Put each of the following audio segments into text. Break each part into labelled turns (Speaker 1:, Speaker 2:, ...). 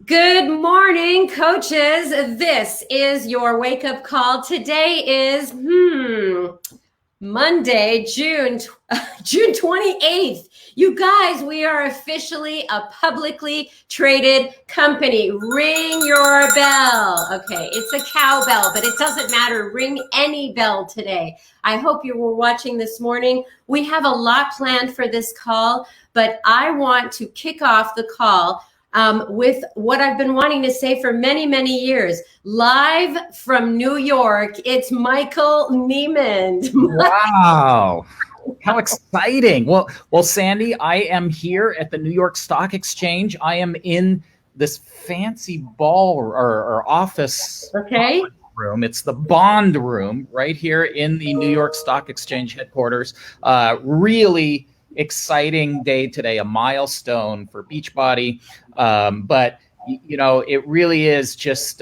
Speaker 1: Good morning, coaches. This is your wake-up call. Today is Monday, June 28th. You guys, we are officially a publicly traded company. Ring your bell. Okay, it's a cowbell, but it doesn't matter. Ring any bell today. I hope you were watching this morning. We have a lot planned for this call, but I want to kick off the call with what I've been wanting to say for many, many years. Live from New York, it's Michael Neimand.
Speaker 2: Wow. How exciting. Well, Sandy, I am here at the New York Stock Exchange. I am in this fancy ball or office
Speaker 1: Okay.
Speaker 2: room. It's the Bond Room right here in the New York Stock Exchange headquarters. Really exciting day today, a milestone for Beachbody. But, it really is just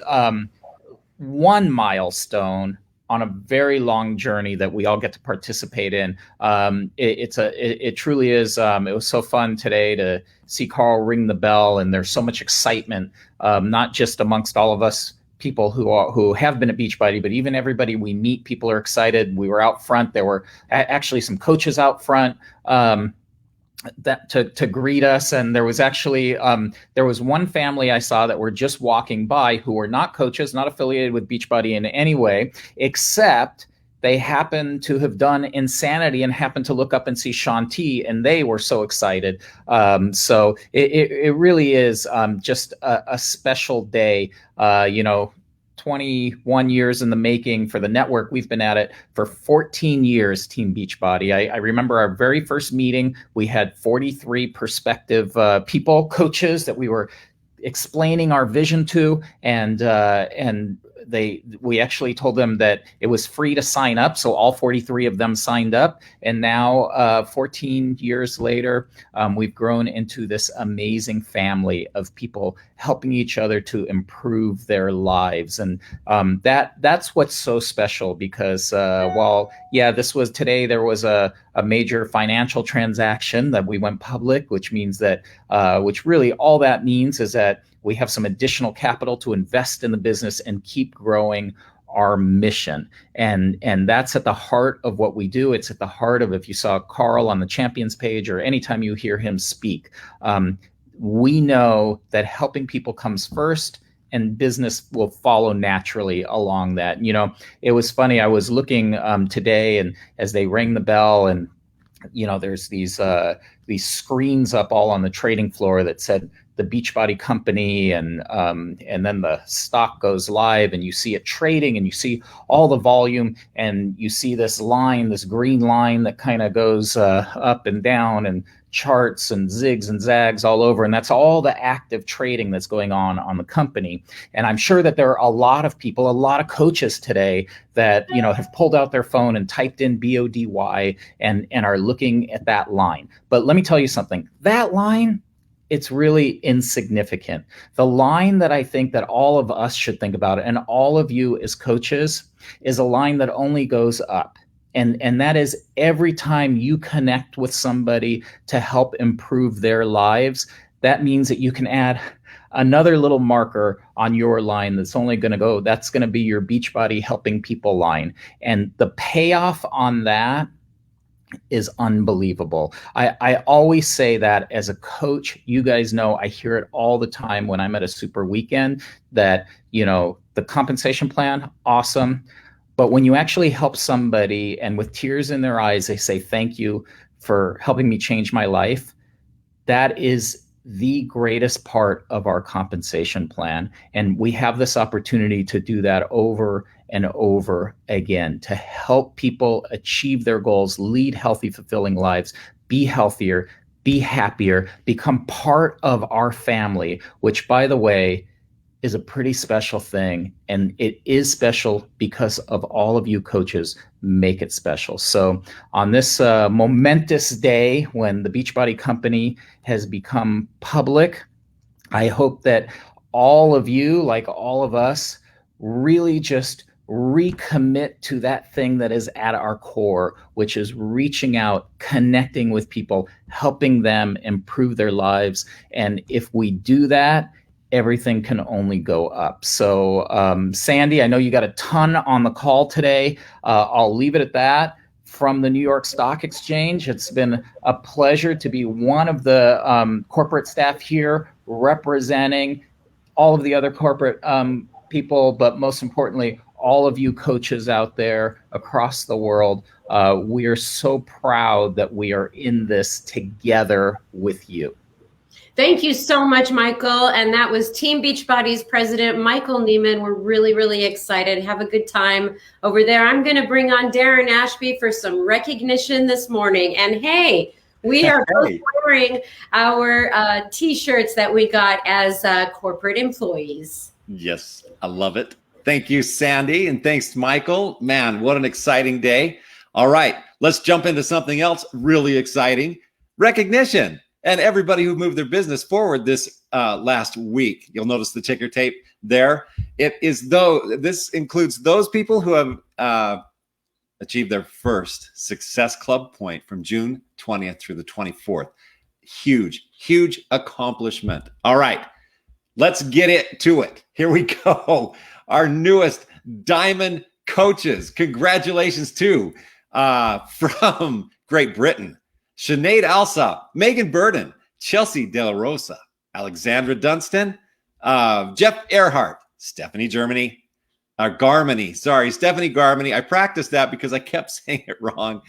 Speaker 2: one milestone on a very long journey that we all get to participate in. It truly is. It was so fun today to see Carl ring the bell, and there's so much excitement, not just amongst all of us people who have been at Beachbody, but even everybody we meet. People are excited. We were out front. There were actually some coaches out front. That to greet us, and there was actually there was one family I saw that were just walking by who were not coaches, not affiliated with Beachbody in any way, except they happened to have done Insanity and happened to look up and see Shanti, and they were so excited. So it really is just a special day. 21 years in the making for the network. We've been at it for 14 years, Team Beachbody. I remember our very first meeting, we had 43 prospective people, coaches that we were explaining our vision to, and we actually told them that it was free to sign up. So all 43 of them signed up. And now 14 years later, we've grown into this amazing family of people helping each other to improve their lives. And that's what's so special, because today there was a major financial transaction that we went public, which means that, which really all that means is that we have some additional capital to invest in the business and keep growing our mission. And that's at the heart of what we do. It's at the heart of, if you saw Carl on the Champions page or anytime you hear him speak, we know that helping people comes first, and business will follow naturally along that. It was funny. I was looking today, and as they rang the bell, and there's these screens up all on the trading floor that said the Beachbody Company, and then the stock goes live, and you see it trading, and you see all the volume, and you see this line, this green line that kind of goes up and down, and charts and zigs and zags all over. And that's all the active trading that's going on the company. And I'm sure that there are a lot of people, a lot of coaches today that, have pulled out their phone and typed in BODY and are looking at that line. But let me tell you something, that line, it's really insignificant. The line that I think that all of us should think about, and all of you as coaches, is a line that only goes up. And that is every time you connect with somebody to help improve their lives, that means that you can add another little marker on your line that's only going to go, that's going to be your Beachbody helping people line. And the payoff on that is unbelievable. I always say that as a coach. You guys know I hear it all the time when I'm at a super weekend, that, the compensation plan, awesome. But when you actually help somebody and with tears in their eyes, they say, thank you for helping me change my life, that is the greatest part of our compensation plan. And we have this opportunity to do that over and over again, to help people achieve their goals, lead healthy, fulfilling lives, be healthier, be happier, become part of our family, which, by the way, is a pretty special thing. And it is special because of all of you coaches make it special. So on this momentous day when the Beachbody Company has become public, I hope that all of you, like all of us, really just recommit to that thing that is at our core, which is reaching out, connecting with people, helping them improve their lives. And if we do that, everything can only go up. So Sandy, I know you got a ton on the call today. I'll leave it at that. From the New York Stock Exchange, it's been a pleasure to be one of the corporate staff here representing all of the other corporate people, but most importantly, all of you coaches out there across the world. We are so proud that we are in this together with you.
Speaker 1: Thank you so much, Michael. And that was Team Beachbody's president, Michael Neimand. We're really, really excited. Have a good time over there. I'm going to bring on Darren Ashby for some recognition this morning. And hey, we are both wearing our T-shirts that we got as corporate employees.
Speaker 3: Yes, I love it. Thank you, Sandy. And thanks to Michael. Man, what an exciting day. All right, let's jump into something else really exciting. Recognition. And everybody who moved their business forward this last week. You'll notice the ticker tape there. This includes those people who have achieved their first Success Club point from June 20th through the 24th. Huge, huge accomplishment. All right, let's get to it. Here we go. Our newest Diamond coaches. Congratulations to from Great Britain. Sinead Alsop, Megan Burden, Chelsea De La Rosa, Alexandra Dunstan, Jeff Earhart, Stephanie Germany, Stephanie Garmany. I practiced that because I kept saying it wrong.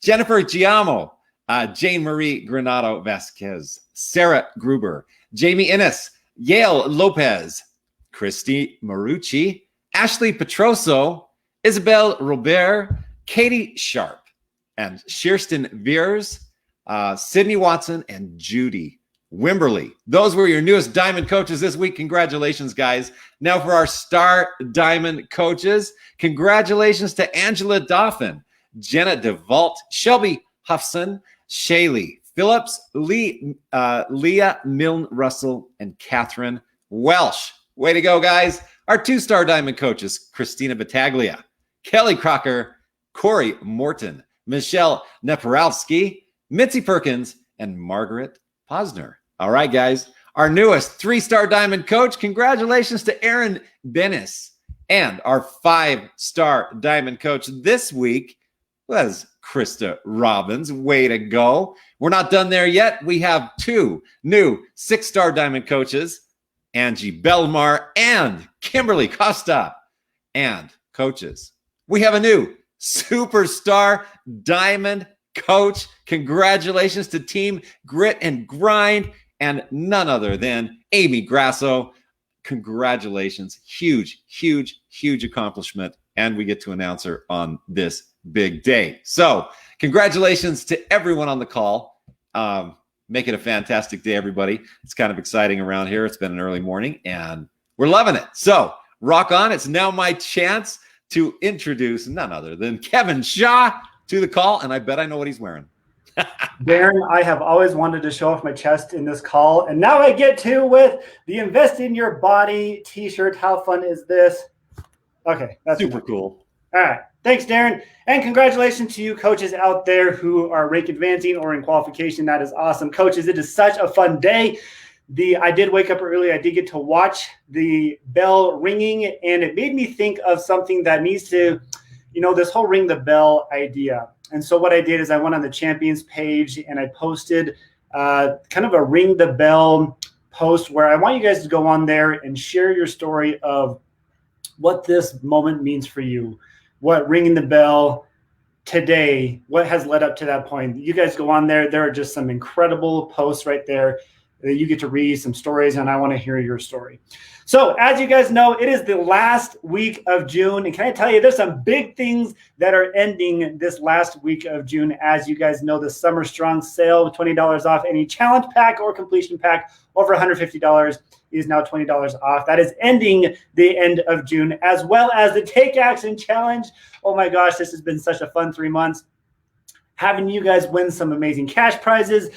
Speaker 3: Jennifer Giamo, Jane Marie Granado Vasquez, Sarah Gruber, Jamie Innes, Yale Lopez, Christy Marucci, Ashley Petroso, Isabel Robert, Katie Sharp, and Kirsten Veers, Sydney Watson, and Judy Wimberly. Those were your newest Diamond coaches this week. Congratulations, guys. Now for our Star Diamond coaches. Congratulations to Angela Dauphin, Jenna DeVault, Shelby Huffson, Shaylee Phillips, Leah Milne Russell, and Catherine Welsh. Way to go, guys. Our 2-star Diamond coaches, Christina Battaglia, Kelly Crocker, Corey Morton, Michelle Neporalski, Mitzi Perkins, and Margaret Posner. All right, guys. Our newest 3-star Diamond coach, congratulations to Aaron Bennis. And our 5-star Diamond coach this week was Krista Robbins. Way to go. We're not done there yet. We have 2 new 6-star Diamond coaches, Angie Belmar and Kimberly Costa. And coaches, we have a new Superstar Diamond coach. Congratulations to Team Grit and Grind and none other than Amy Grasso. Congratulations. Huge, huge, huge accomplishment. And we get to announce her on this big day. So congratulations to everyone on the call. Make it a fantastic day, everybody. It's kind of exciting around here. It's been an early morning and we're loving it. So rock on. It's now my chance to introduce none other than Kevin Shaw to the call. And I bet I know what he's wearing.
Speaker 4: Darren, I have always wanted to show off my chest in this call. And now I get to with the Invest in Your Body t-shirt. How fun is this? Okay. That's
Speaker 3: super cool.
Speaker 4: All right. Thanks, Darren. And congratulations to you coaches out there who are rank advancing or in qualification. That is awesome. Coaches, it is such a fun day. I did wake up early. I did get to watch the bell ringing, and it made me think of something that needs to, this whole ring the bell idea. And so what I did is I went on the champions page and I posted kind of a ring the bell post where I want you guys to go on there and share your story of what this moment means for you, what ringing the bell today, what has led up to that point. You guys go on there. There are just some incredible posts right there that you get to read some stories, and I want to hear your story. So as you guys know, it is the last week of June. And can I tell you, there's some big things that are ending this last week of June. As you guys know, the Summer Strong sale, $20 off any challenge pack or completion pack over $150 is now $20 off. That is ending the end of June, as well as the Take Action Challenge. Oh my gosh, this has been such a fun 3 months. Having you guys win some amazing cash prizes,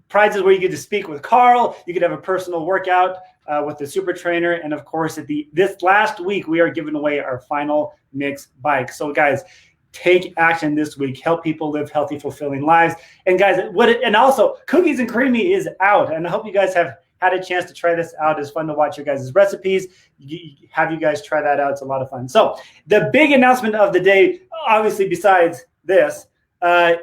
Speaker 4: prizes where you get to speak with Carl. You could have a personal workout with the super trainer. And of course, this last week, we are giving away our final mix bike. So guys, take action this week. Help people live healthy, fulfilling lives. And guys, and also Cookies and Creamy is out. And I hope you guys have had a chance to try this out. It's fun to watch your guys' recipes. Have you guys try that out. It's a lot of fun. So the big announcement of the day, obviously besides this,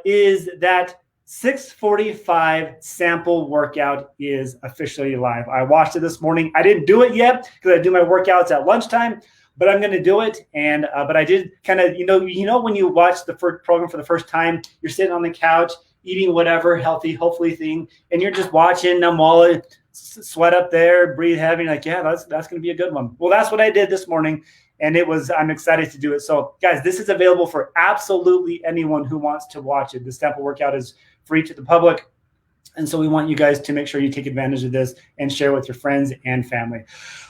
Speaker 4: is that 6:45 sample workout is officially live. I watched it this morning. I didn't do it yet because I do my workouts at lunchtime, but I'm going to do it. And but I did kind of, you know, when you watch the first program for the first time, you're sitting on the couch eating whatever healthy, hopefully thing, and you're just watching them all sweat up there, breathe heavy, like, yeah, that's going to be a good one. Well, that's what I did this morning. And I'm excited to do it. So guys, this is available for absolutely anyone who wants to watch it. The sample workout is free to the public. And so we want you guys to make sure you take advantage of this and share with your friends and family.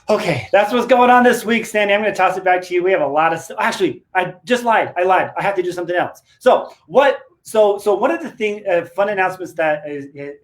Speaker 4: Okay, that's what's going on this week, Sandy. I'm going to toss it back to you. We have a lot of, actually, I just lied. I lied. I have to do something else. So one of the fun announcements that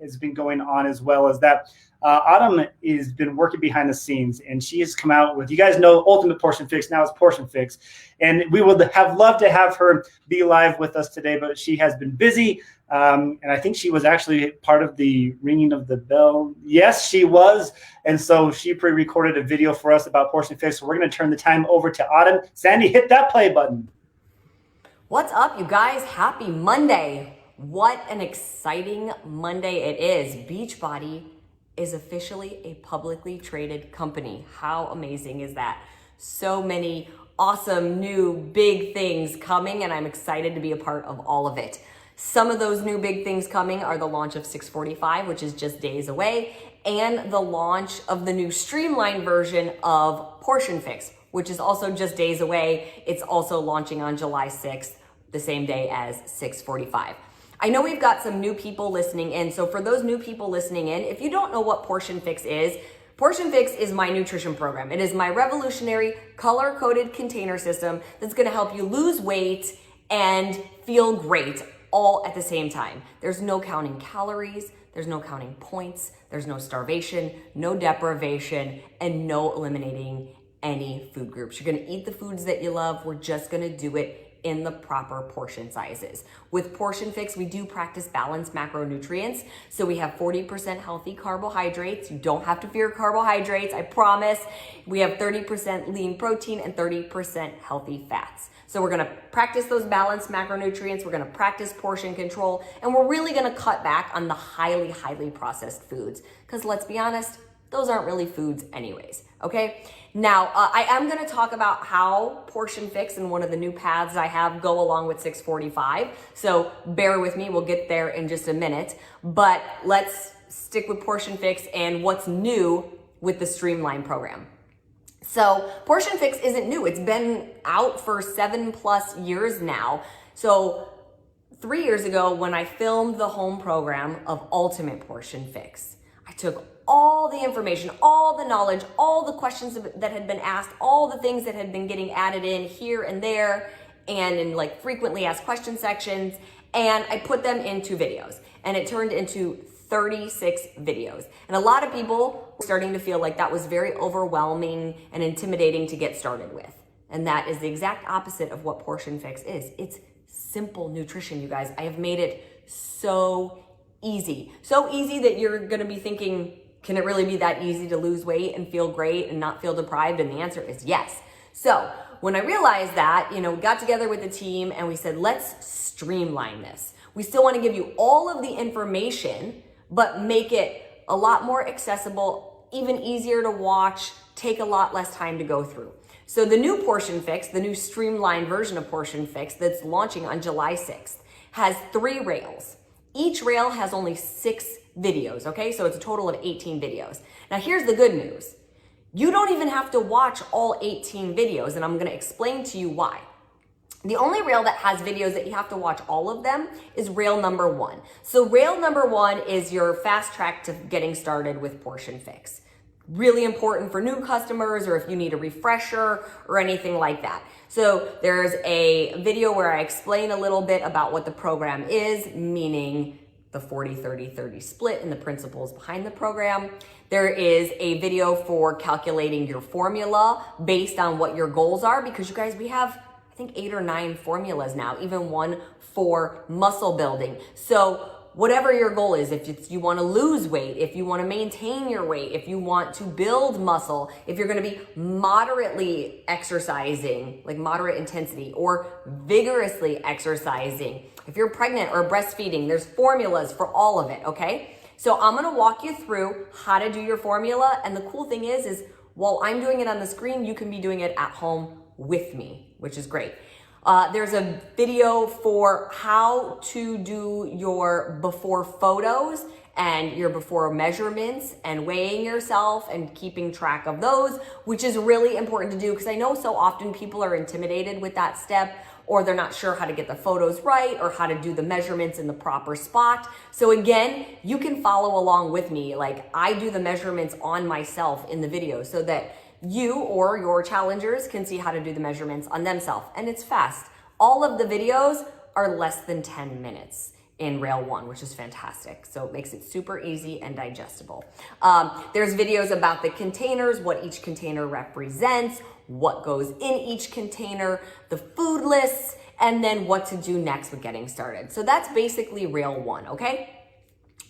Speaker 4: has been going on as well is that Autumn has been working behind the scenes, and she has come out with, you guys know, Ultimate Portion Fix. Now it's Portion Fix. And we would have loved to have her be live with us today, but she has been busy. And I think she was actually part of the ringing of the bell. Yes, she was. And so she pre-recorded a video for us about Portion Fix. So we're going to turn the time over to Autumn. Sandy, hit that play button.
Speaker 5: What's up, you guys? Happy Monday. What an exciting Monday it is. Beachbody is officially a publicly traded company. How amazing is that? So many awesome new big things coming, and I'm excited to be a part of all of it. Some of those new big things coming are the launch of 6:45, which is just days away, and the launch of the new streamlined version of Portion Fix, which is also just days away. It's also launching on July 6th, the same day as 6:45. I know we've got some new people listening in. So for those new people listening in, if you don't know what Portion Fix is my nutrition program. It is my revolutionary color-coded container system that's gonna help you lose weight and feel great all at the same time. There's no counting calories, there's no counting points, there's no starvation, no deprivation, and no eliminating any food groups. You're gonna eat the foods that you love. We're just gonna do it in the proper portion sizes. With Portion Fix, we do practice balanced macronutrients. So we have 40% healthy carbohydrates. You don't have to fear carbohydrates, I promise. We have 30% lean protein and 30% healthy fats. So we're gonna practice those balanced macronutrients. We're gonna practice portion control, and we're really gonna cut back on the highly, highly processed foods. Because let's be honest, those aren't really foods anyways, okay? Now, I am gonna talk about how Portion Fix and one of the new paths I have go along with 6:45. So bear with me, we'll get there in just a minute. But let's stick with Portion Fix and what's new with the Streamline program. So Portion Fix isn't new. It's been out for 7+ years now. So 3 years ago, when I filmed the home program of Ultimate Portion Fix, I took all the information, all the knowledge, all the questions that had been asked, all the things that had been getting added in here and there, and in like frequently asked question sections, and I put them into videos, and it turned into 36 videos. And a lot of people were starting to feel like that was very overwhelming and intimidating to get started with. And that is the exact opposite of what Portion Fix is. It's simple nutrition, you guys. I have made it so easy. So easy that you're gonna be thinking, can it really be that easy to lose weight and feel great and not feel deprived? And the answer is yes. So when I realized that, we got together with the team and we said, let's streamline this. We still want to give you all of the information, but make it a lot more accessible, even easier to watch, take a lot less time to go through. So the new Portion Fix, the new streamlined version of Portion Fix that's launching on July 6th, has 3 rails. Each rail has only 6 videos, okay? So it's a total of 18 videos. Now here's the good news. You don't even have to watch all 18 videos, and I'm gonna explain to you why. The only rail that has videos that you have to watch all of them is rail number 1. So rail number 1 is your fast track to getting started with Portion Fix. Really important for new customers or if you need a refresher or anything like that. So there's a video where I explain a little bit about what the program is, meaning the 40-30-30 split and the principles behind the program. There is a video for calculating your formula based on what your goals are, because you guys, we have, I think 8 or 9 formulas now, even one for muscle building. So whatever your goal is, if it's, you want to lose weight, if you want to maintain your weight, if you want to build muscle, if you're going to be moderately exercising, like moderate intensity, or vigorously exercising, if you're pregnant or breastfeeding, there's formulas for all of it, okay? So I'm going to walk you through how to do your formula. And the cool thing is while I'm doing it on the screen, you can be doing it at home with me, which is great. There's a video for how to do your before photos and your before measurements and weighing yourself and keeping track of those, which is really important to do because I know so often people are intimidated with that step, or they're not sure how to get the photos right or how to do the measurements in the proper spot. So again, you can follow along with me. Like I do the measurements on myself in the video so that you or your challengers can see how to do the measurements on themselves. And it's fast. All of the videos are less than 10 minutes in Rail 1, which is fantastic. So it makes it super easy and digestible. There's videos about the containers, what each container represents, what goes in each container, the food lists, and then what to do next with getting started. So that's basically Rail 1, okay?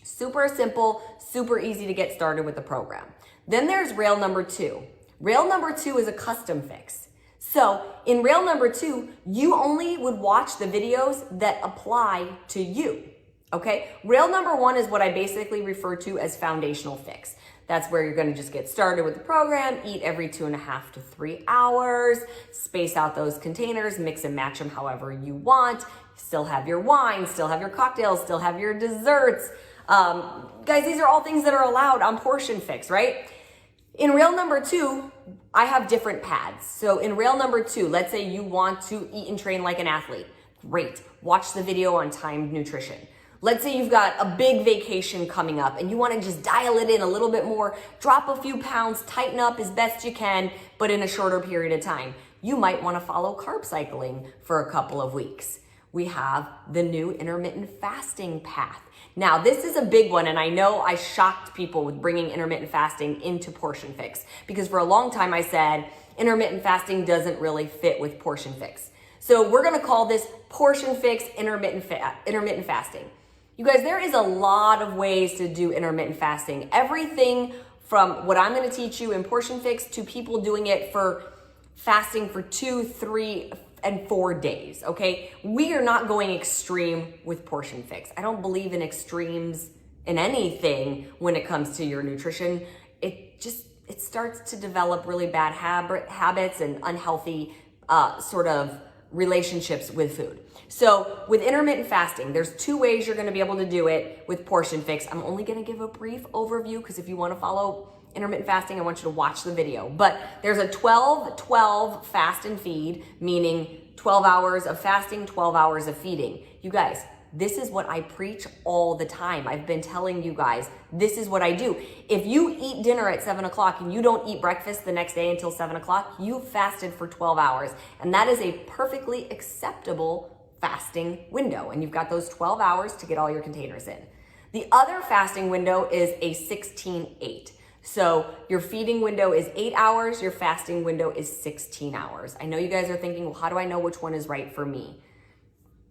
Speaker 5: Super simple, super easy to get started with the program. Then there's Rail number 2. Rail number 2 is a custom fix. So in Rail number 2, you only would watch the videos that apply to you, okay? Rail number 1 is what I basically refer to as foundational fix. That's where you're gonna just get started with the program, eat every 2.5 to 3 hours, space out those containers, mix and match them however you want, still have your wine, still have your cocktails, still have your desserts. Guys, these are all things that are allowed on Portion Fix, right? In Rail number 2, I have different paths. So in Rail number 2, let's say you want to eat and train like an athlete. Great. Watch the video on timed nutrition. Let's say you've got a big vacation coming up and you want to just dial it in a little bit more, drop a few pounds, tighten up as best you can, but in a shorter period of time. You might want to follow carb cycling for a couple of weeks. We have the new intermittent fasting path. Now, this is a big one, and I know I shocked people with bringing intermittent fasting into Portion Fix because for a long time I said intermittent fasting doesn't really fit with Portion Fix. So we're gonna call this Portion Fix intermittent fasting. You guys, there is a lot of ways to do intermittent fasting. Everything from what I'm gonna teach you in Portion Fix to people doing it for fasting for 2, 3, and 4 days, okay? We are not going extreme with Portion Fix. I don't believe in extremes in anything when it comes to your nutrition. It starts to develop really bad habits and unhealthy sort of relationships with food. So with intermittent fasting, there's 2 ways you're gonna be able to do it with Portion Fix. I'm only gonna give a brief overview because if you wanna follow intermittent fasting, I want you to watch the video. But there's a 12-12 fast and feed, meaning 12 hours of fasting, 12 hours of feeding. You guys, this is what I preach all the time. I've been telling you guys, this is what I do. If you eat dinner at 7 o'clock and you don't eat breakfast the next day until 7 o'clock, you fasted for 12 hours. And that is a perfectly acceptable fasting window. And you've got those 12 hours to get all your containers in. The other fasting window is a 16-8. So your feeding window is 8 hours, your fasting window is 16 hours. I know you guys are thinking, well, how do I know which one is right for me?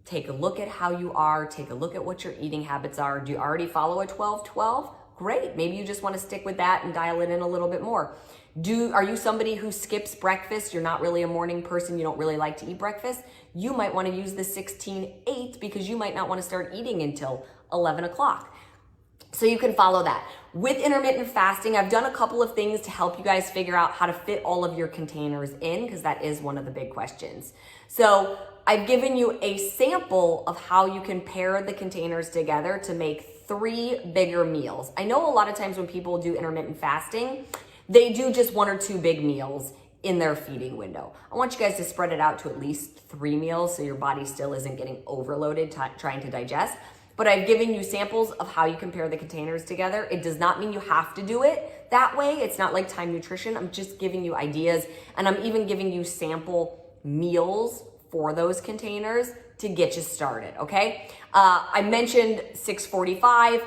Speaker 5: Take a look at how you are, take a look at what your eating habits are. Do you already follow a 12-12? Great, maybe you just want to stick with that and dial it in a little bit more. Are you somebody who skips breakfast? You're not really a morning person, you don't really like to eat breakfast? You might want to use the 16-8 because you might not want to start eating until 11 o'clock. So you can follow that. With intermittent fasting, I've done a couple of things to help you guys figure out how to fit all of your containers in because that is one of the big questions. So I've given you a sample of how you can pair the containers together to make 3 bigger meals. I know a lot of times when people do intermittent fasting, they do just 1 or 2 big meals in their feeding window. I want you guys to spread it out to at least 3 meals so your body still isn't getting overloaded trying to digest. But I've given you samples of how you can pair the containers together. It does not mean you have to do it that way. It's not like time nutrition. I'm just giving you ideas, and I'm even giving you sample meals for those containers to get you started, okay? I mentioned 6:45.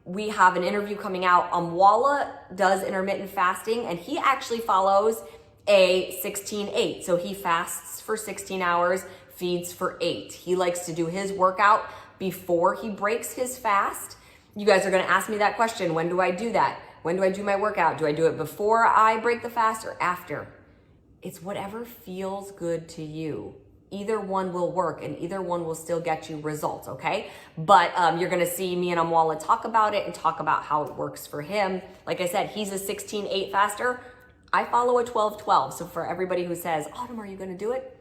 Speaker 5: We have an interview coming out. Walla does intermittent fasting, and he actually follows a 16-8. So he fasts for 16 hours, feeds for 8. He likes to do his workout before he breaks his fast. You guys are going to ask me that question. When do I do that? When do I do my workout? Do I do it before I break the fast or after? It's whatever feels good to you. Either one will work and either one will still get you results, okay? But you're gonna see me and Amwala talk about it and talk about how it works for him. Like I said, he's a 16-8 faster. I follow a 12-12. So for everybody who says, Autumn, are you gonna do it?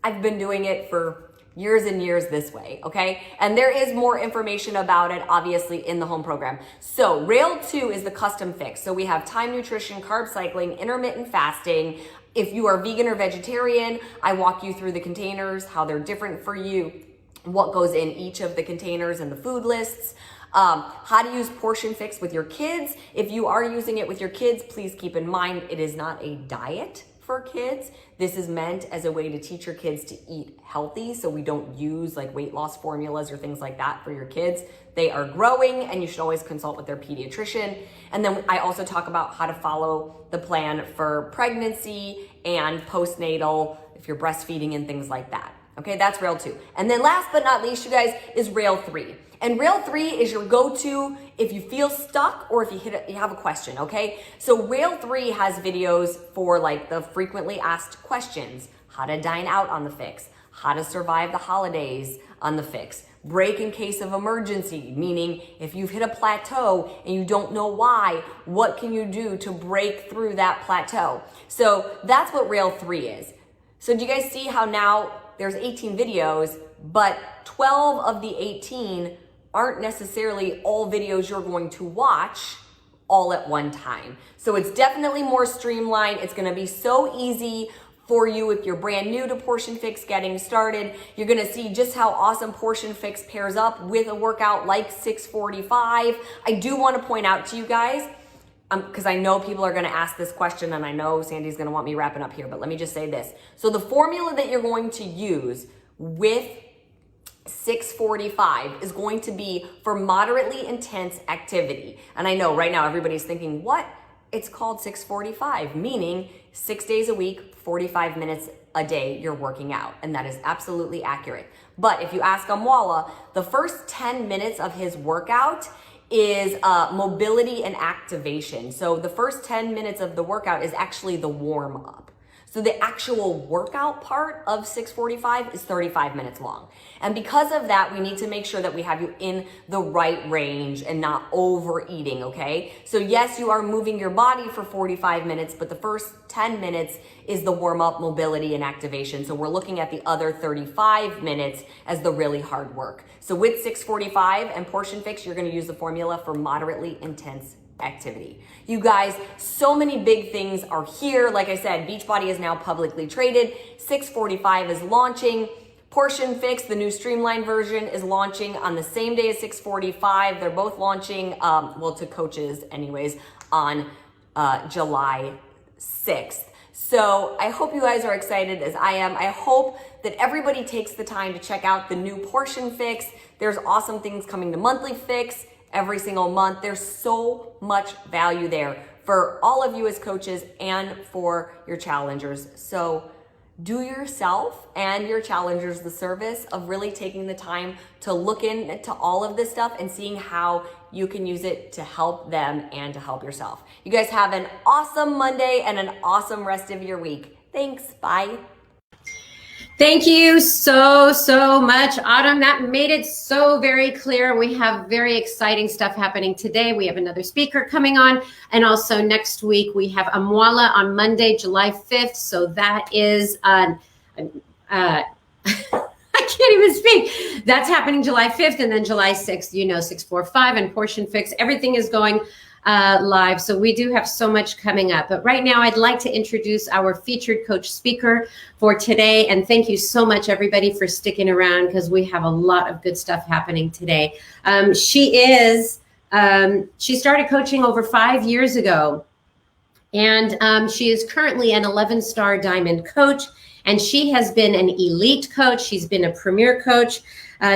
Speaker 5: I've been doing it for years and years this way, okay? And there is more information about it, obviously, in the home program. So Rail 2 is the custom fix. So we have time nutrition, carb cycling, intermittent fasting. If you are vegan or vegetarian, I walk you through the containers, how they're different for you, what goes in each of the containers and the food lists, how to use Portion Fix with your kids. If you are using it with your kids, please keep in mind it is not a diet for kids. This is meant as a way to teach your kids to eat healthy, so we don't use like weight loss formulas or things like that for your kids. They are growing and you should always consult with their pediatrician. And then I also talk about how to follow the plan for pregnancy and postnatal, if you're breastfeeding and things like that. Okay, that's Rail 2. And then last but not least, you guys, is Rail 3. And Rail 3 is your go-to if you feel stuck or if you have a question, okay? So Rail 3 has videos for like the frequently asked questions, how to dine out on the fix, how to survive the holidays on the fix, break in case of emergency, meaning if you've hit a plateau and you don't know why, what can you do to break through that plateau? So that's what Rail 3 is. So do you guys see how now there's 18 videos, but 12 of the 18 aren't necessarily all videos you're going to watch all at one time. So it's definitely more streamlined. It's gonna be so easy for you if you're brand new to Portion Fix getting started. You're gonna see just how awesome Portion Fix pairs up with a workout like 645. I do wanna point out to you guys, because I know people are gonna ask this question and I know Sandy's gonna want me wrapping up here, but let me just say this. So the formula that you're going to use with 645 is going to be for moderately intense activity. And I know right now everybody's thinking, what? It's called 645, meaning 6 days a week, 45 minutes a day you're working out. And that is absolutely accurate. But if you ask Amwala, the first 10 minutes of his workout is mobility and activation. So the first 10 minutes of the workout is actually the warm up. So the actual workout part of 645 is 35 minutes long. And because of that, we need to make sure that we have you in the right range and not overeating, okay? So yes, you are moving your body for 45 minutes, but the first 10 minutes is the warm up, mobility, and activation. So we're looking at the other 35 minutes as the really hard work. So with 645 and Portion Fix, you're gonna use the formula for moderately intense activity. You guys, so many big things are here. Like I said, Beachbody is now publicly traded. 645 is launching. Portion Fix, the new streamlined version, is launching on the same day as 645. They're both launching, well, to coaches anyways, on July 6th. So I hope you guys are excited as I am. I hope that everybody takes the time to check out the new Portion Fix. There's awesome things coming to Monthly Fix every single month. There's so much value there for all of you as coaches and for your challengers. So do yourself and your challengers the service of really taking the time to look into all of this stuff and seeing how you can use it to help them and to help yourself. You guys have an awesome Monday and an awesome rest of your week. Thanks. Bye.
Speaker 1: Thank you so much, Autumn. That made it so very clear. We have very exciting stuff happening today. We have another speaker coming on. And also next week, we have Amwala on Monday, July 5th. So that is, I can't even speak. That's happening July 5th. And then July 6th, you know, 645 and Portion Fix. Everything is going live. So we do have so much coming up. But right now, I'd like to introduce our featured coach speaker for today. And thank you so much, everybody, for sticking around because we have a lot of good stuff happening today. She started coaching over 5 years ago. And she is currently an 11-star diamond coach. And she has been an elite coach. She's been a premier coach.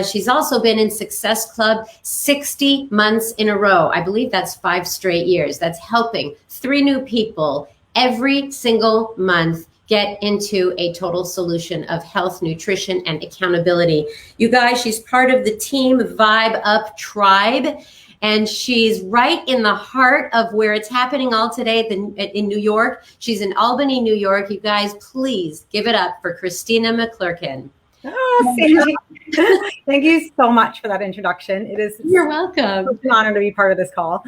Speaker 1: She's also been in Success Club 60 months in a row. I believe that's 5 straight years. That's helping 3 new people every single month get into a total solution of health, nutrition, and accountability. You guys, she's part of the Team Vibe Up tribe, and she's right in the heart of where it's happening all today in New York. She's in Albany, New York. You guys, please give it up for Christina McClurken.
Speaker 6: Oh, Sandy. Thank you so much for that introduction. It is
Speaker 1: You're welcome.
Speaker 6: Such an honor to be part of this call.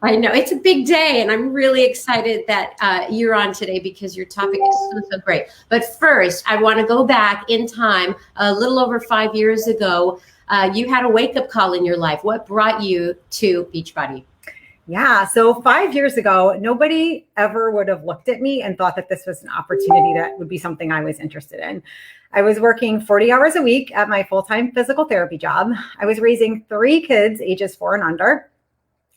Speaker 1: I know it's a big day, and I'm really excited that you're on today because your topic is so great. But first, I want to go back in time a little over 5 years ago. You had a wake-up call in your life. What brought you to Beachbody?
Speaker 6: Yeah, so 5 years ago, nobody ever would have looked at me and thought that this was an opportunity that would be something I was interested in. I was working 40 hours a week at my full-time physical therapy job. I was raising 3 kids, ages 4 and under.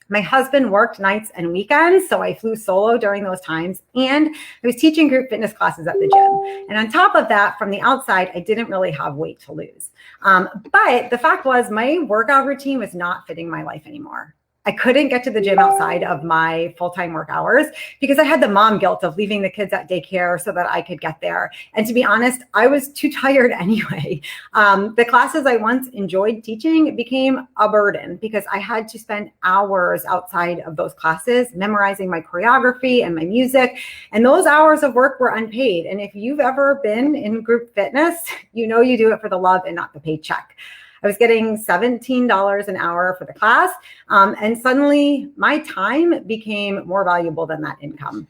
Speaker 6: My husband worked nights and weekends, so I flew solo during those times. And I was teaching group fitness classes at the gym. And on top of that, from the outside, I didn't really have weight to lose. But the fact was my workout routine was not fitting my life anymore. I couldn't get to the gym outside of my full-time work hours because I had the mom guilt of leaving the kids at daycare so that I could get there. And to be honest, I was too tired anyway. The classes I once enjoyed teaching became a burden because I had to spend hours outside of those classes memorizing my choreography and my music. And those hours of work were unpaid. And if you've ever been in group fitness, you know you do it for the love and not the paycheck. I was getting $17 an hour for the class. And suddenly my time became more valuable than that income.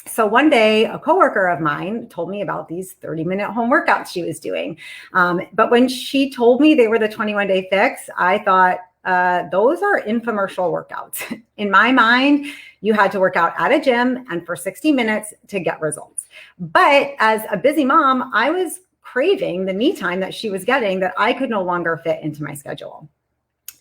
Speaker 6: So one day, a coworker of mine told me about these 30-minute home workouts she was doing. But when she told me they were the 21-day fix, I thought, those are infomercial workouts. In my mind, you had to work out at a gym and for 60 minutes to get results. But as a busy mom, I was craving the me time that she was getting that I could no longer fit into my schedule.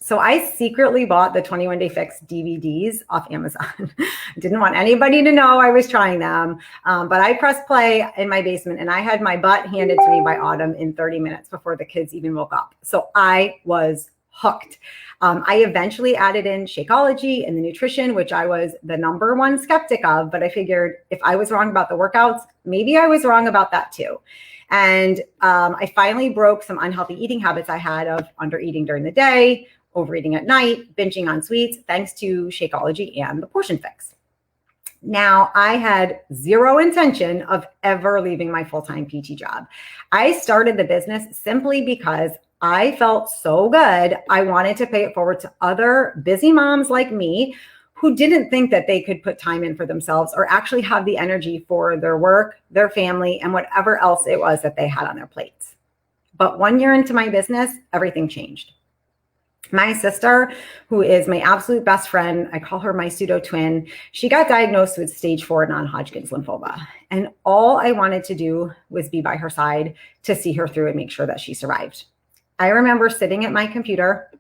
Speaker 6: So I secretly bought the 21-Day Fix DVDs off Amazon. I didn't want anybody to know I was trying them, but I pressed play in my basement and I had my butt handed to me by Autumn in 30 minutes before the kids even woke up. So I was hooked. I eventually added in Shakeology and the nutrition, which I was the #1 skeptic of, but I figured if I was wrong about the workouts, maybe I was wrong about that too. And I finally broke some unhealthy eating habits I had of under eating during the day, overeating at night, binging on sweets, thanks to Shakeology and the Portion Fix. Now, I had zero intention of ever leaving my full-time PT job. I started the business simply because I felt so good. I wanted to pay it forward to other busy moms like me who didn't think that they could put time in for themselves or actually have the energy for their work, their family, and whatever else it was that they had on their plates. But 1 year into my business, everything changed. My sister, who is my absolute best friend, I call her my pseudo twin, she got diagnosed with stage 4 non-Hodgkin's lymphoma. And all I wanted to do was be by her side to see her through and make sure that she survived. I remember sitting at my computer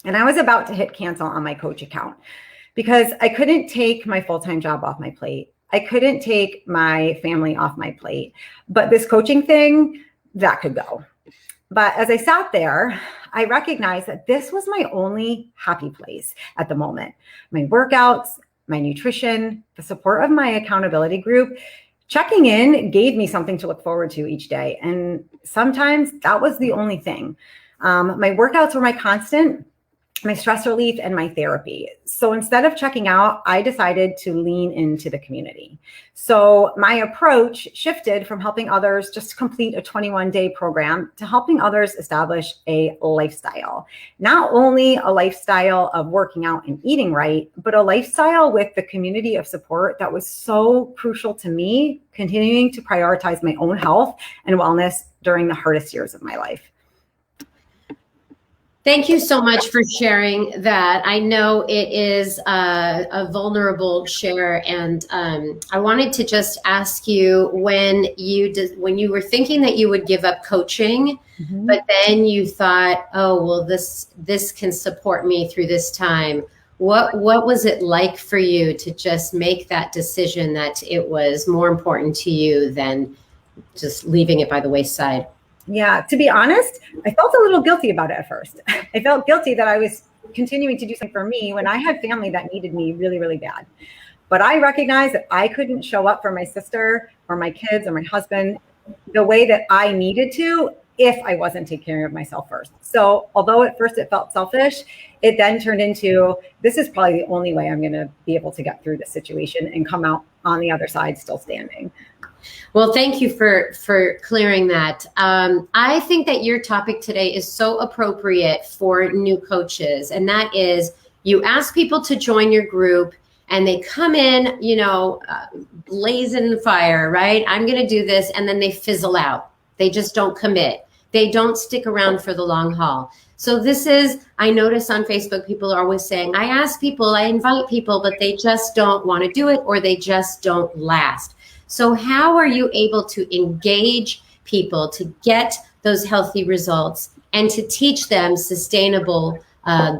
Speaker 6: and I was about to hit cancel on my Coach account because I couldn't take my full-time job off my plate. I couldn't take my family off my plate, but this coaching thing, that could go. But as I sat there, I recognized that this was my only happy place at the moment. My workouts, my nutrition, the support of my accountability group, checking in gave me something to look forward to each day. And sometimes that was the only thing. My workouts were my constant, my stress relief, and my therapy. So instead of checking out, I decided to lean into the community. So my approach shifted from helping others just complete a 21-day program to helping others establish a lifestyle. Not only a lifestyle of working out and eating right, but a lifestyle with the community of support that was so crucial to me, continuing to prioritize my own health and wellness during the hardest years of my life.
Speaker 1: Thank you so much for sharing that. I know it is a vulnerable share, and I wanted to just ask you when you were thinking that you would give up coaching, but then you thought, oh well, this can support me through this time. What was it like for you to just make that decision that it was more important to you than just leaving it by the wayside?
Speaker 6: Yeah, to be honest, I felt a little guilty about it at first. I felt guilty that I was continuing to do something for me when I had family that needed me really, really bad. But I recognized that I couldn't show up for my sister or my kids or my husband the way that I needed to if I wasn't taking care of myself first. So although at first it felt selfish, it then turned into, this is probably the only way I'm going to be able to get through this situation and come out on the other side still standing.
Speaker 1: Well, thank you for clearing that. I think that your topic today is so appropriate for new coaches. And that is, you ask people to join your group and they come in, blazing the fire, right? I'm going to do this. And then they fizzle out. They just don't commit. They don't stick around for the long haul. So I notice on Facebook, people are always saying, I ask people, I invite people, but they just don't want to do it, or they just don't last. So how are you able to engage people to get those healthy results and to teach them sustainable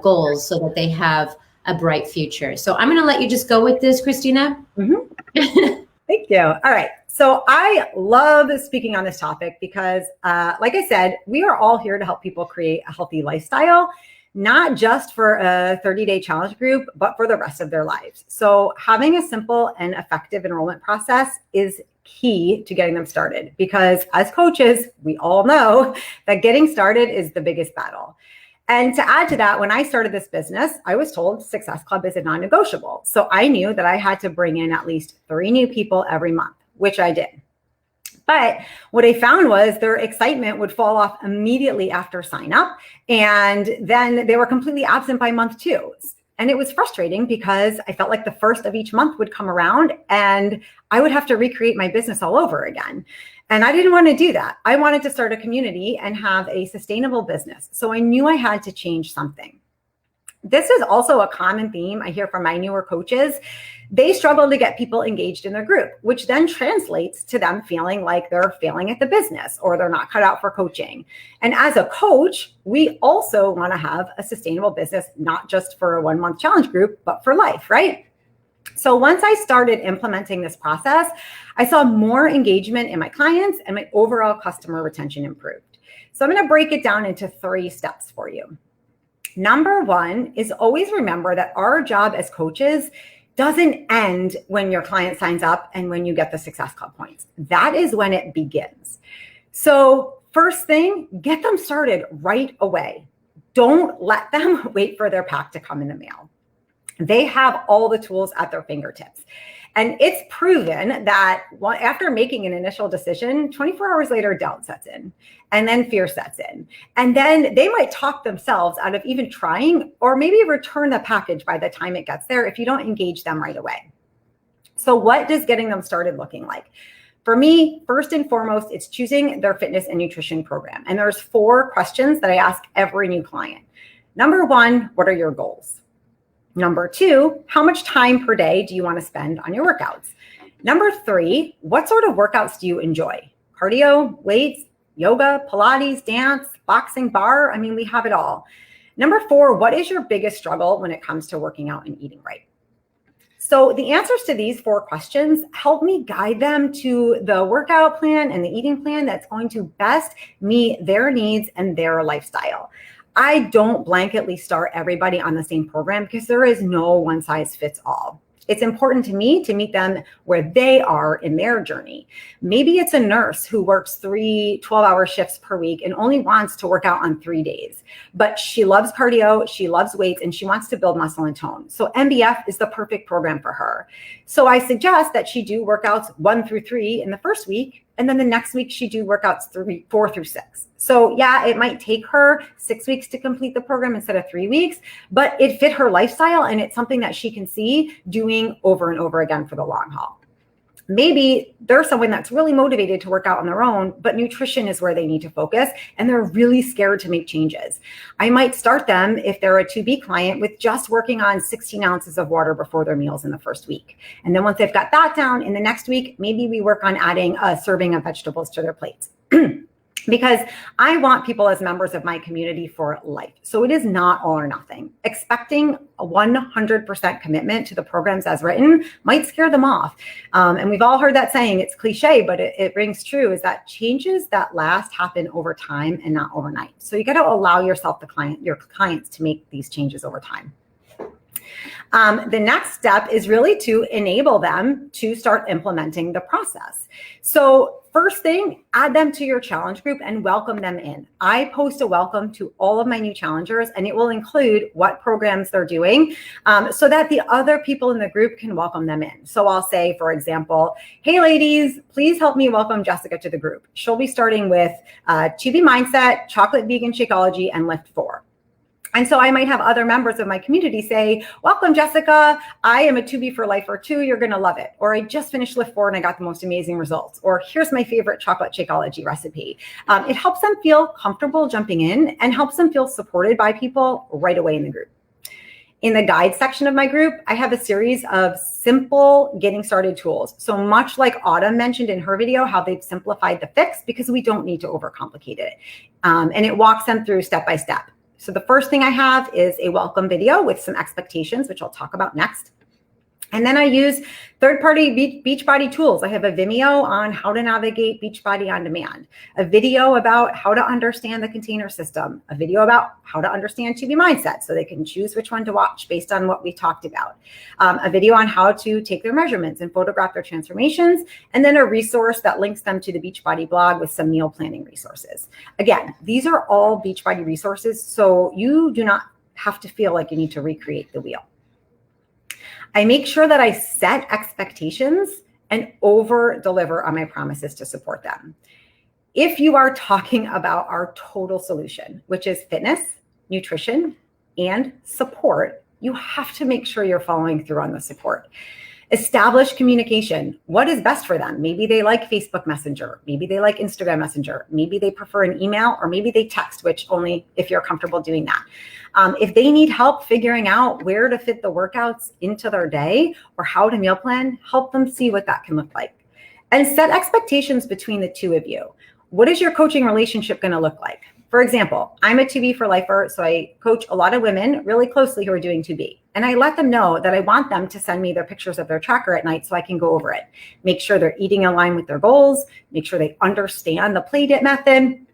Speaker 1: goals so that they have a bright future? So I'm going to let you just go with this, Christina.
Speaker 6: Mm-hmm. Thank you. All right. So I love speaking on this topic because, like I said, we are all here to help people create a healthy lifestyle, not just for a 30-day challenge group, but for the rest of their lives. So having a simple and effective enrollment process is key to getting them started, because as coaches, we all know that getting started is the biggest battle. And to add to that, when I started this business, I was told Success Club is a non-negotiable. So I knew that I had to bring in at least 3 new people every month, which I did. But what I found was their excitement would fall off immediately after sign up. And then they were completely absent by month 2. And it was frustrating because I felt like the first of each month would come around and I would have to recreate my business all over again. And I didn't want to do that. I wanted to start a community and have a sustainable business. So I knew I had to change something. This is also a common theme I hear from my newer coaches. They struggle to get people engaged in their group, which then translates to them feeling like they're failing at the business or they're not cut out for coaching. And as a coach, we also want to have a sustainable business, not just for a 1-month challenge group, but for life, right? So once I started implementing this process, I saw more engagement in my clients and my overall customer retention improved. So I'm going to break it down into 3 steps for you. Number 1 is always remember that our job as coaches doesn't end when your client signs up and when you get the Success Club points. That is when it begins. So first thing, get them started right away. Don't let them wait for their pack to come in the mail. They have all the tools at their fingertips. And it's proven that after making an initial decision, 24 hours later, doubt sets in, and then fear sets in. And then they might talk themselves out of even trying, or maybe return the package by the time it gets there if you don't engage them right away. So what does getting them started looking like? For me, first and foremost, it's choosing their fitness and nutrition program. And there's 4 questions that I ask every new client. Number 1, what are your goals? Number 2, how much time per day do you want to spend on your workouts? Number 3, what sort of workouts do you enjoy? Cardio, weights, yoga, Pilates, dance, boxing, bar? I mean, we have it all. Number 4, what is your biggest struggle when it comes to working out and eating right? So the answers to these 4 questions help me guide them to the workout plan and the eating plan that's going to best meet their needs and their lifestyle. I don't blanketly start everybody on the same program because there is no one size fits all. It's important to me to meet them where they are in their journey. Maybe it's a nurse who works 3 12-hour shifts per week and only wants to work out on 3 days, but she loves cardio, she loves weights, and she wants to build muscle and tone. So MBF is the perfect program for her. So I suggest that she do workouts 1 through 3 in the first week, and then the next week she do workouts 4 through 6. So yeah, it might take her 6 weeks to complete the program instead of 3 weeks, but it fit her lifestyle and it's something that she can see doing over and over again for the long haul. Maybe they're someone that's really motivated to work out on their own, but nutrition is where they need to focus and they're really scared to make changes. I might start them, if they're a 2B client, with just working on 16 ounces of water before their meals in the first week. And then once they've got that down, in the next week, maybe we work on adding a serving of vegetables to their plates. Because I want people as members of my community for life. So it is not all or nothing. Expecting a 100% commitment to the programs as written might scare them off. And we've all heard that saying, it's cliche, but it rings true, is that changes that last happen over time and not overnight. So you got to allow yourself, your clients, to make these changes over time. The next step is really to enable them to start implementing the process. So first thing, add them to your challenge group and welcome them in. I post a welcome to all of my new challengers, and it will include what programs they're doing so that the other people in the group can welcome them in. So I'll say, for example, hey ladies, please help me welcome Jessica to the group. She'll be starting with 2B Mindset, Chocolate Vegan Shakeology, and Lift 4. And so I might have other members of my community say, welcome, Jessica. I am a 2B for Lifer too. You're going to love it. Or I just finished Lift 4 and I got the most amazing results. Or here's my favorite chocolate Shakeology recipe. It helps them feel comfortable jumping in and helps them feel supported by people right away in the group. In the guide section of my group, I have a series of simple getting started tools. So much like Autumn mentioned in her video, how they've simplified the fix because we don't need to overcomplicate it. And it walks them through step by step. So the first thing I have is a welcome video with some expectations, which I'll talk about next. And then I use third-party Beachbody tools. I have a Vimeo on how to navigate Beachbody on demand, a video about how to understand the container system, a video about how to understand 2B Mindset so they can choose which one to watch based on what we talked about, a video on how to take their measurements and photograph their transformations, and then a resource that links them to the Beachbody blog with some meal planning resources. Again, these are all Beachbody resources, so you do not have to feel like you need to recreate the wheel. I make sure that I set expectations and over deliver on my promises to support them. If you are talking about our total solution, which is fitness, nutrition, and support, you have to make sure you're following through on the support. Establish communication. What is best for them? Maybe they like Facebook Messenger. Maybe they like Instagram Messenger. Maybe they prefer an email, or maybe they text, which only if you're comfortable doing that. If they need help figuring out where to fit the workouts into their day or how to meal plan, help them see what that can look like. And set expectations between the two of you. What is your coaching relationship going to look like? For example, I'm a 2B for Lifer, so I coach a lot of women really closely who are doing 2B. And I let them know that I want them to send me their pictures of their tracker at night so I can go over it. Make sure they're eating in line with their goals, make sure they understand the play-it method.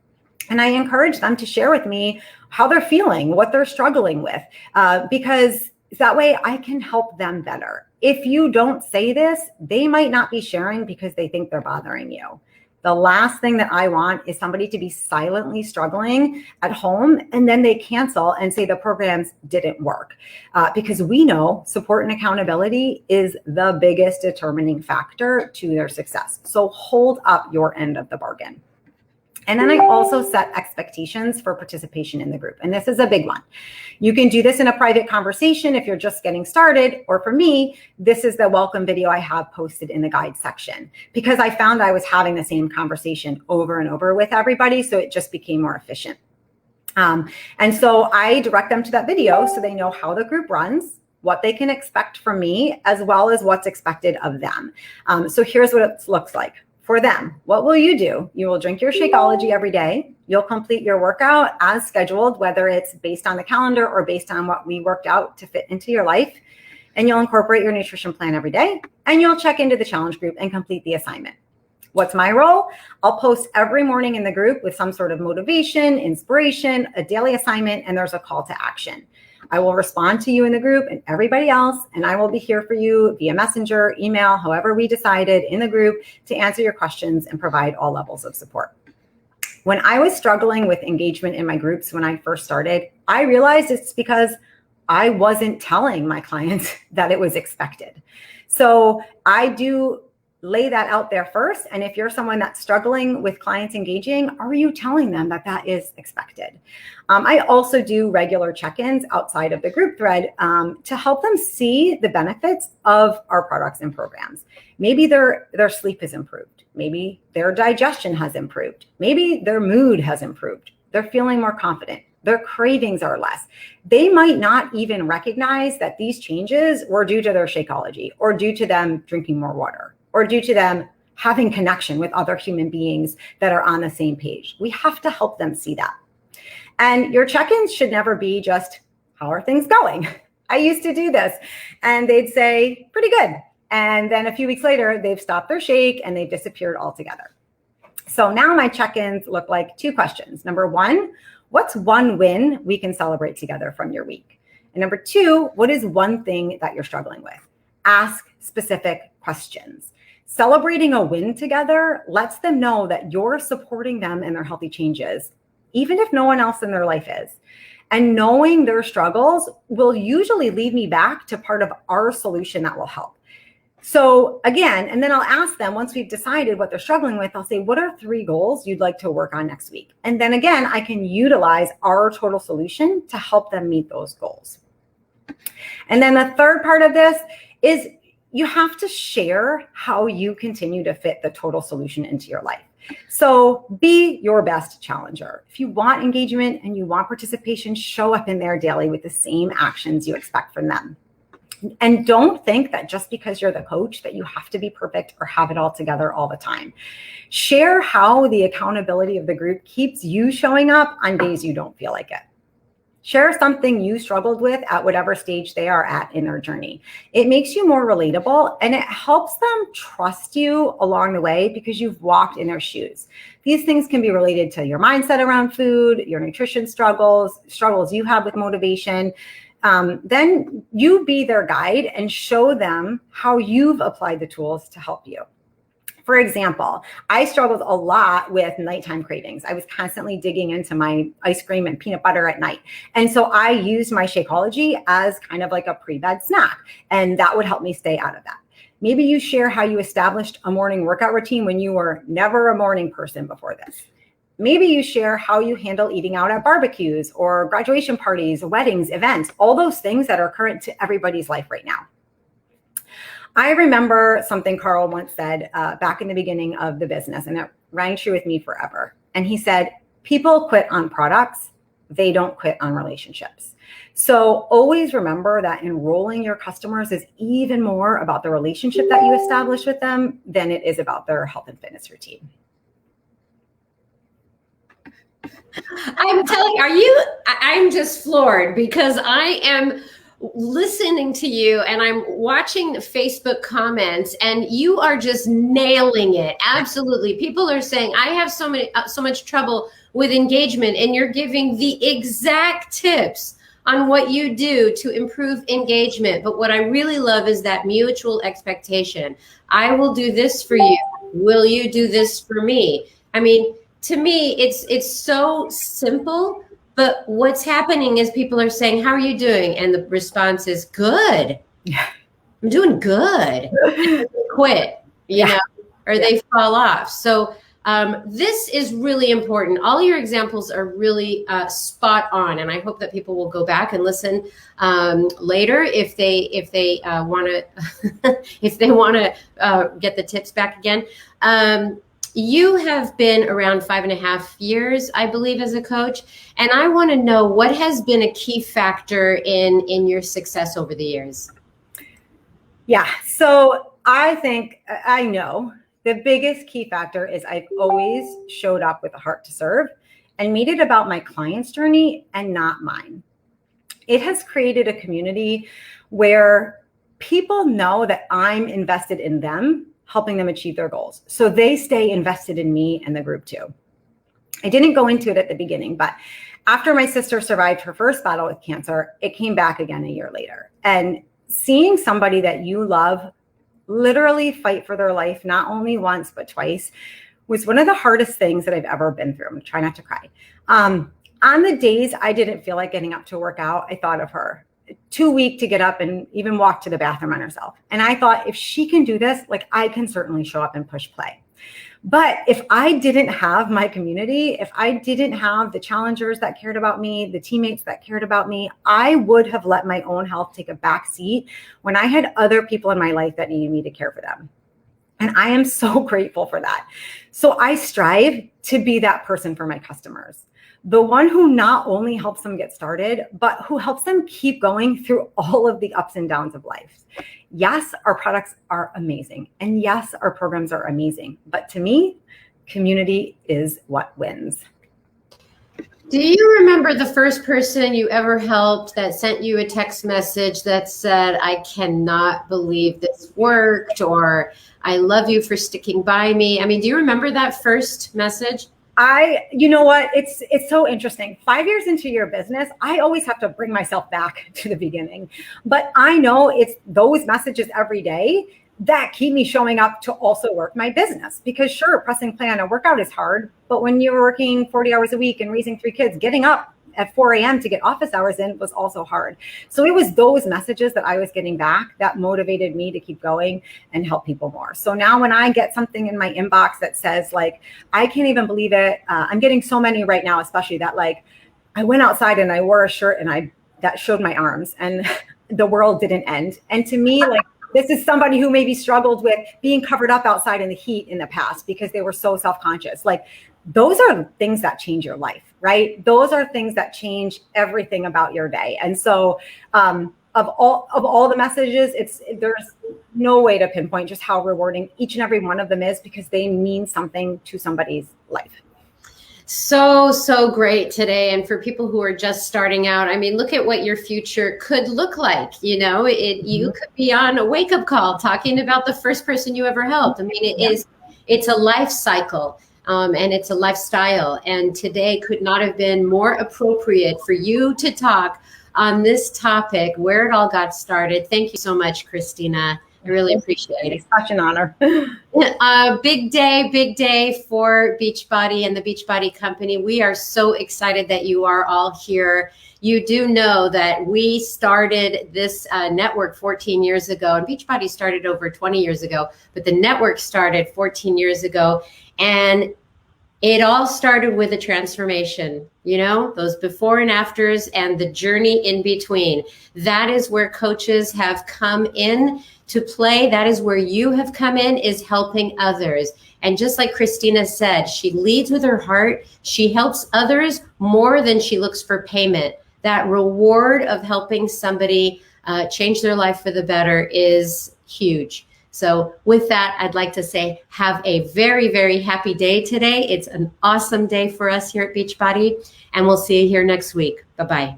Speaker 6: And I encourage them to share with me how they're feeling, what they're struggling with, because that way I can help them better. If you don't say this, they might not be sharing because they think they're bothering you. The last thing that I want is somebody to be silently struggling at home and then they cancel and say the programs didn't work. Because we know support and accountability is the biggest determining factor to their success. So hold up your end of the bargain. And then I also set expectations for participation in the group. And this is a big one. You can do this in a private conversation if you're just getting started, or for me, this is the welcome video I have posted in the guide section because I found I was having the same conversation over and over with everybody. So it just became more efficient. And so I direct them to that video so they know how the group runs, what they can expect from me, as well as what's expected of them. So here's what it looks like. For them, what will you do? You will drink your Shakeology every day. You'll complete your workout as scheduled, whether it's based on the calendar or based on what we worked out to fit into your life. And you'll incorporate your nutrition plan every day. And you'll check into the challenge group and complete the assignment. What's my role? I'll post every morning in the group with some sort of motivation, inspiration, a daily assignment, and there's a call to action. I will respond to you in the group and everybody else, and I will be here for you via messenger, email, however we decided in the group to answer your questions and provide all levels of support. When I was struggling with engagement in my groups when I first started, I realized it's because I wasn't telling my clients that it was expected. So I do lay that out there first. And if you're someone that's struggling with clients engaging, are you telling them that that is expected? I also do regular check-ins outside of the group thread to help them see the benefits of our products and programs. Maybe their sleep has improved. Maybe their digestion has improved. Maybe their mood has improved. They're feeling more confident. Their cravings are less. They might not even recognize that these changes were due to their Shakeology or due to them drinking more water, or due to them having connection with other human beings that are on the same page. We have to help them see that. And your check-ins should never be just, how are things going? I used to do this and they'd say, pretty good. And then a few weeks later, they've stopped their shake and they've disappeared altogether. So now my check-ins look like two questions. Number one, what's one win we can celebrate together from your week? And number 2, what is one thing that you're struggling with? Ask specific questions. Celebrating a win together lets them know that you're supporting them in their healthy changes, even if no one else in their life is. And knowing their struggles will usually lead me back to part of our solution that will help. So again, and then I'll ask them, once we've decided what they're struggling with, I'll say, what are 3 goals you'd like to work on next week? And then again, I can utilize our total solution to help them meet those goals. And then the third part of this is you have to share how you continue to fit the total solution into your life. So be your best challenger. If you want engagement and you want participation, show up in there daily with the same actions you expect from them. And don't think that just because you're the coach that you have to be perfect or have it all together all the time. Share how the accountability of the group keeps you showing up on days you don't feel like it. Share something you struggled with at whatever stage they are at in their journey. It makes you more relatable and it helps them trust you along the way because you've walked in their shoes. These things can be related to your mindset around food, your nutrition struggles you have with motivation. Then you be their guide and show them how you've applied the tools to help you. For example, I struggled a lot with nighttime cravings. I was constantly digging into my ice cream and peanut butter at night. And so I used my Shakeology as kind of like a pre-bed snack, and that would help me stay out of that. Maybe you share how you established a morning workout routine when you were never a morning person before this. Maybe you share how you handle eating out at barbecues or graduation parties, weddings, events, all those things that are current to everybody's life right now. I remember something Carl once said back in the beginning of the business, and it rang true with me forever. And he said, people quit on products, they don't quit on relationships. So always remember that enrolling your customers is even more about the relationship that you establish with them than it is about their health and fitness routine.
Speaker 1: I'm telling you, I'm just floored because I am listening to you and I'm watching the Facebook comments and you are just nailing it. Absolutely. People are saying, I have so much trouble with engagement, and you're giving the exact tips on what you do to improve engagement. But what I really love is that mutual expectation. I will do this for you. Will you do this for me? I mean, to me, it's so simple, but what's happening is people are saying, how are you doing? And the response is good. Yeah. I'm doing good. They quit, you know, or they fall off. So this is really important. All your examples are really spot on. And I hope that people will go back and listen later if they want to get the tips back again. You have been around 5.5 years, I believe, as a coach. And I want to know what has been a key factor in your success over the years.
Speaker 6: Yeah. So I know the biggest key factor is I've always showed up with a heart to serve and made it about my client's journey and not mine. It has created a community where people know that I'm invested in them, helping them achieve their goals. So they stay invested in me and the group too. I didn't go into it at the beginning, but after my sister survived her first battle with cancer, it came back again a year later. And seeing somebody that you love literally fight for their life, not only once, but twice, was one of the hardest things that I've ever been through. I'm gonna try not to cry. On the days I didn't feel like getting up to work out, I thought of her. Too weak to get up and even walk to the bathroom on herself. And I thought, if she can do this, like I can certainly show up and push play. But if I didn't have my community, if I didn't have the challengers that cared about me, the teammates that cared about me, I would have let my own health take a back seat when I had other people in my life that needed me to care for them. And I am so grateful for that. So I strive to be that person for my customers. The one who not only helps them get started, but who helps them keep going through all of the ups and downs of life. Yes, our products are amazing. And yes, our programs are amazing. But to me, community is what wins.
Speaker 1: Do you remember the first person you ever helped that sent you a text message that said, I cannot believe this worked, or I love you for sticking by me? I mean, do you remember that first message?
Speaker 6: You know what? It's so interesting. 5 years into your business, I always have to bring myself back to the beginning. But I know it's those messages every day that keep me showing up to also work my business. Because sure, pressing play on a workout is hard, but when you're working 40 hours a week and raising 3 kids, getting up at 4 a.m. to get office hours in was also hard. So it was those messages that I was getting back that motivated me to keep going and help people more. So now when I get something in my inbox that says like, I can't even believe it. I'm getting so many right now, especially that like, I went outside and I wore a shirt and that showed my arms and the world didn't end. And to me, like, this is somebody who maybe struggled with being covered up outside in the heat in the past because they were so self-conscious. Like, those are things that change your life, right? Those are things that change everything about your day. And so of all the messages, there's no way to pinpoint just how rewarding each and every one of them is because they mean something to somebody's life.
Speaker 1: So great today. And for people who are just starting out, I mean, look at what your future could look like. You know, you could be on a wake-up call talking about the first person you ever helped. I mean, it's a life cycle. And it's a lifestyle. And today could not have been more appropriate for you to talk on this topic, where it all got started. Thank you so much, Christina. I really appreciate it.
Speaker 6: It's such an honor.
Speaker 1: Big day for Beachbody and the Beachbody Company. We are so excited that you are all here. You do know that we started this network 14 years ago, and Beachbody started over 20 years ago, but the network started 14 years ago. And it all started with a transformation, you know, those before and afters and the journey in between. That is where coaches have come in to play. That is where you have come in, is helping others. And just like Christina said, she leads with her heart. She helps others more than she looks for payment. That reward of helping somebody change their life for the better is huge. So with that, I'd like to say, have a very, very happy day today. It's an awesome day for us here at Beachbody, and we'll see you here next week. Bye-bye.